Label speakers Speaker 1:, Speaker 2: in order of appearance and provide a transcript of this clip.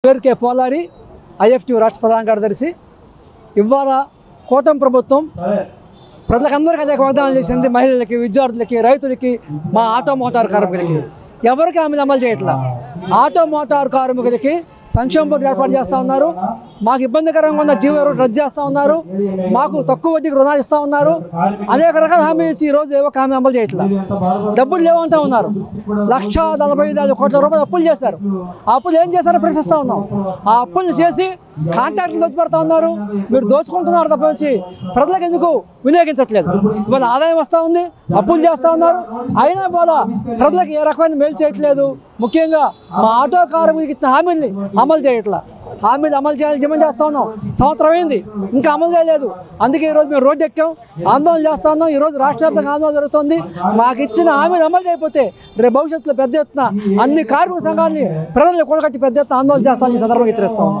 Speaker 1: పేరుకే పోలారి ఐఎఫ్టీ రాష్ట్ర ప్రధాన కార్యదర్శి. ఇవాళ కూటమి ప్రభుత్వం ప్రజలందరికీ అనేక వాగ్దానాలు చేసింది. మహిళలకి, విద్యార్థులకి, రైతులకి, మా ఆటో మోటార్ కార్మికులకి ఎవరికి హామీలు అమలు చేయట్లా. ఆటో మోటార్ కార్మికులకి సంక్షేమ బోర్డు ఏర్పాటు చేస్తూ ఉన్నారు. మాకు ఇబ్బందికరంగా ఉన్న జీవో రద్దు చేస్తూ ఉన్నారు. మాకు తక్కువ వడ్డీకి రుణాలు ఇస్తూ ఉన్నారు. అనేక రకాల హామీలు ఇచ్చి ఈరోజు ఏవో హామీ అమలు చేయట్లా. డబ్బులు లేవంటూ ఉన్నారు. 1,45,000 కోట్ల రూపాయలు అప్పులు చేశారు. ఆ అప్పులు ఏం చేశారో ప్రశ్నిస్తూ ఉన్నాం. ఆ అప్పులు చేసి కాంట్రాక్టులు దోచిపెడతా ఉన్నారు. మీరు దోచుకుంటున్నారు తప్ప నుంచి ప్రజలకు ఎందుకు వినియోగించట్లేదు. ఇవాళ ఆదాయం వస్తూ ఉంది, అప్పులు చేస్తూ ఉన్నారు. అయినా ఇవాళ ప్రజలకు ఏ రకమైన మేలు చేయట్లేదు. ముఖ్యంగా మా ఆటో కార్మికులకు ఇచ్చిన హామీల్ని అమలు చేయట్లా. హామీలు అమలు చేయాలని డిమాండ్ చేస్తూ ఉన్నాం. సంవత్సరం అయింది, ఇంకా అమలు చేయలేదు. అందుకే ఈరోజు మేము రోడ్డు ఎక్కాం, ఆందోళన చేస్తూ ఉన్నాం. ఈరోజు రాష్ట్ర వ్యాప్తంగా ఆందోళన జరుగుతుంది. మాకు ఇచ్చిన హామీలు అమలు చేయకపోతే రేపు భవిష్యత్తులో పెద్ద ఎత్తున అన్ని కార్మిక సంఘాలని ప్రజలను కూడగట్టి పెద్ద ఎత్తున ఆందోళన చేస్తామని ఈ సందర్భంగా హెచ్చరిస్తా ఉన్నాం.